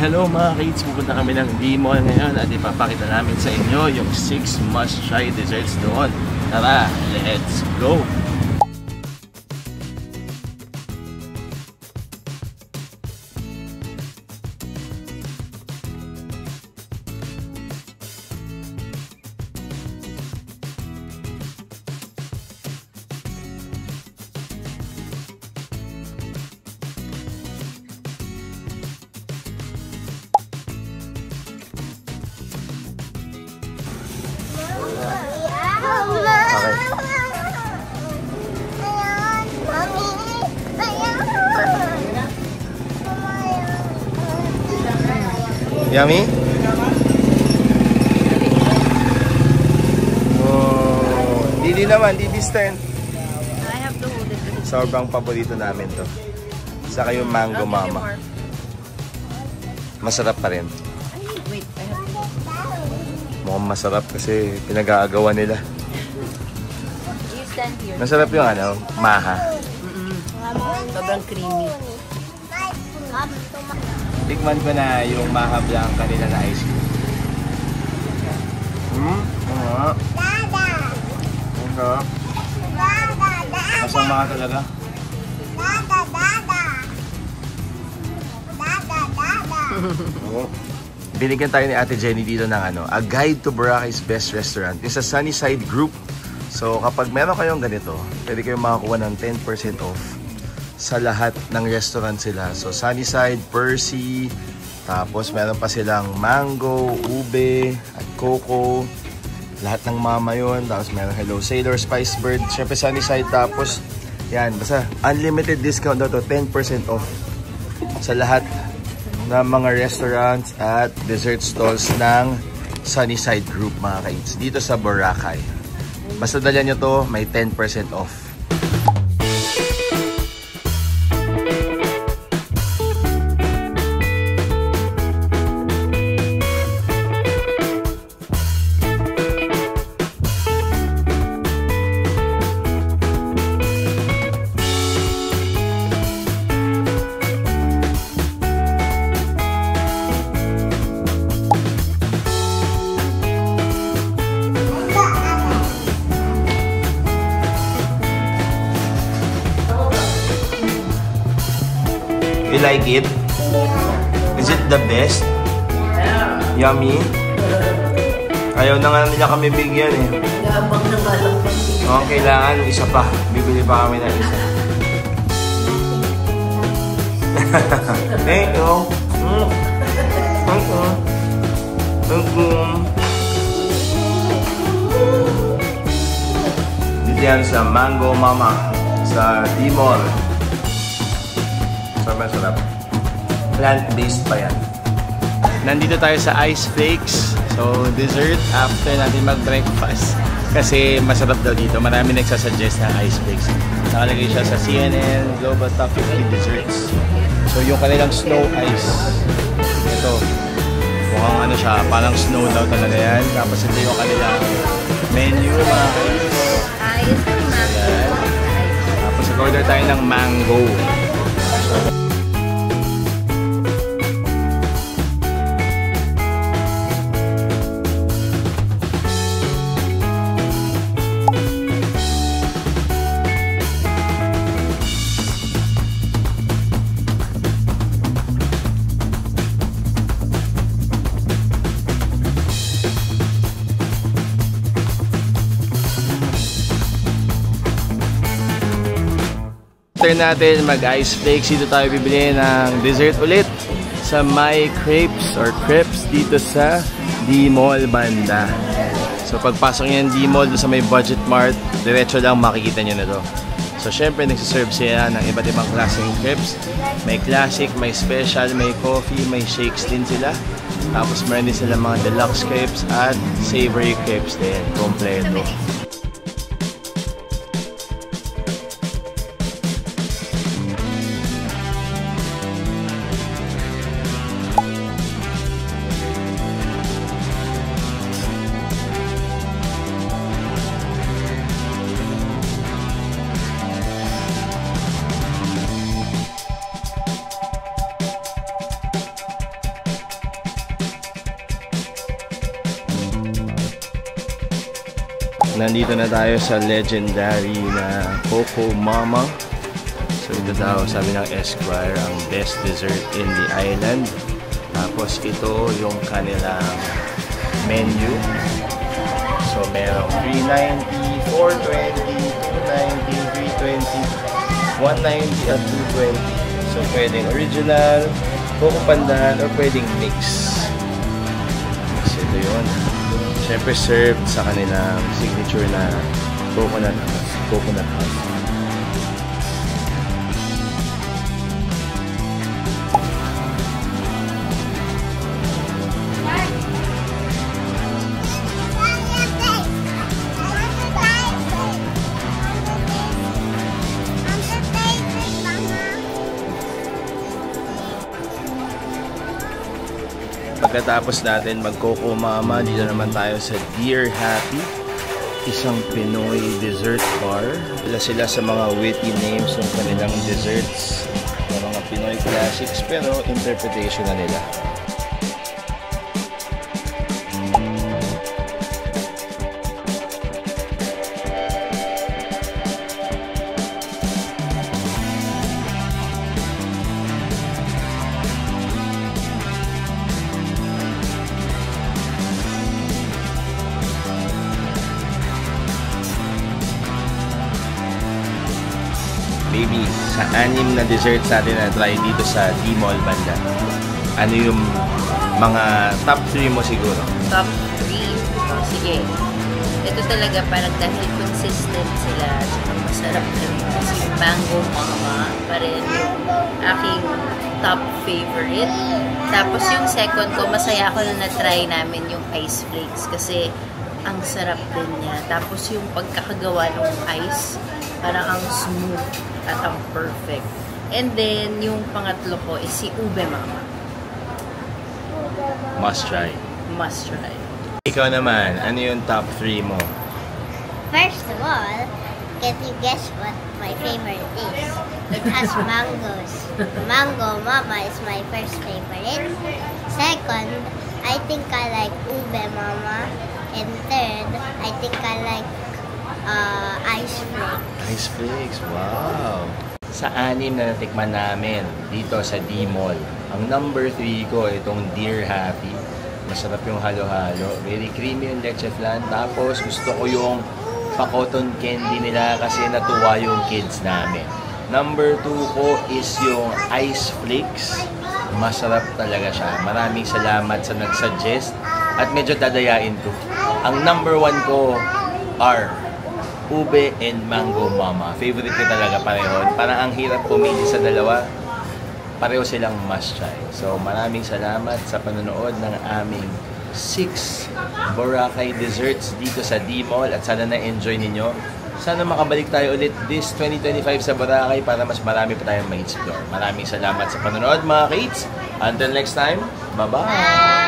Hello mga kids, pupunta kami ng D-Mall ngayon at ipapakita namin sa inyo yung 6 must-try desserts doon. Tara, let's go! Yummy? Oh, Didi naman, Didi's turn. I have to hold it. Sobrang paborito namin to. Saka yung mango mama. Masarap pa rin. Wait, I have to. Mukhang masarap kasi pinag-aagawan nila. You stand here. Masarap yung ano, maha. Sobrang creamy. Tikman ko na yung maha blanca nila na ice cream. Masang maha talaga. Binigyan tayo ni Ate Jenny dito ng ano, A Guide to Boracay's Best Restaurant. It's a Sunnyside group. So kapag meron kayong ganito, pwede kayong makakuha ng 10% off sa lahat ng restaurant sila. So Sunnyside, Percy, tapos meron pa silang mango, ube, at coco. Lahat ng mama yun. Tapos meron Hello Sailor, Spice Bird, syempre Sunnyside. Tapos yan, basta unlimited discount na to, 10% off sa lahat ng mga restaurants at dessert stalls ng Sunnyside Group mga kaids dito sa Boracay. Basta dalyan nyo to, may 10% off. You like it? Is it the best? Yeah. Yummy? Ayaw na nga nila kami bigyan eh. Gabang na balak pa. Oo, kailangan isa pa. Bibili pa kami ng isa. Thank you. Thank you. Thank you. Dito yan sa Mango Mama sa D-Mall. Masarap. Plant-based pa yan. Nandito tayo sa Ice Flakes. So, dessert after natin mag-breakfast. Kasi masarap daw dito. Marami nagsasuggest ng Ice Flakes. Nakalagay siya sa CNN Global Top 50 Desserts. So, yung kanilang snow ice. Ito. Mukhang ano siya. Parang snow daw talaga yan. Tapos ito yung kanilang menu. Ayos na mango. Tapos order tayo ng mango. After natin mag-ice flakes, dito tayo bibili ng dessert ulit sa My Crepes or Crepes dito sa D-Mall banda. So pagpasok nyo ng D-Mall sa may Budget Mart, diretso lang makikita nyo na to. So syempre nagsiserve sila ng iba't ibang klaseng crepes. May classic, may special, may coffee, may shakes din sila. Tapos meron din sila mga deluxe crepes at savory crepes din. Kompleto. Nandito na tayo sa legendary na Coco Mama. So ito daw, sabi ng Esquire, ang best dessert in the island. Tapos ito yung kanilang menu. So merong 390, 420, 290, 320, 190 at 220. So pwedeng original, Coco Pandan, or pwedeng mix. So ito yun. Siyempre served sa kanilang signature na coconut half. Pagkatapos natin mag-Coco Mama, dito naman tayo sa Dear Happy, isang Pinoy dessert bar. Sila sa mga witty names ng kanilang desserts, ng mga Pinoy classics, pero interpretation na nila. Baby, sa 6 na desserts natin na try dito sa D-Mall banda, ano yung mga top 3 mo siguro? Top 3? Oh, sige. Ito talaga parang dahil consistent sila at masarap na rin. Kasi yung Mango Mama pa rin yung aking top favorite. Tapos yung second ko, masaya ako na na-try namin yung Ice Flakes kasi ang sarap din niya. Tapos yung pagkakagawa ng ice, parang ang smooth at ang perfect. And then, yung pangatlo ko is si Ube Mama. Must try. Must try. Ikaw naman, ano yung top 3 mo? First of all, can you guess what my favorite is? It has mangoes. Mango Mama is my first favorite. Second, I think I like Ube Mama. And third, I think I like Ice Flakes. Ice Flakes, wow! Sa 6 na natikman namin dito sa D-Mall, ang number 3 ko, itong Dear Happy. Masarap yung halo-halo. Very creamy yung leche flan. Tapos gusto ko yung pa-cotton candy nila kasi natuwa yung kids namin. Number 2 ko is yung Ice Flakes. Masarap talaga siya. Maraming salamat sa nag-suggest at medyo dadayain ko. Ang number 1 ko are Ube and Mango Mama. Favorite ko talaga pareho. Parang ang hirap pumili sa dalawa. Pareho silang must try. So maraming salamat sa panonood ng aming 6 Boracay desserts dito sa D-Mall at sana na-enjoy ninyo. Sana makabalik tayo ulit this 2025 sa Boracay para mas marami pa tayong ma-explore. Maraming salamat sa panonood mga kids. Until next time, bye-bye!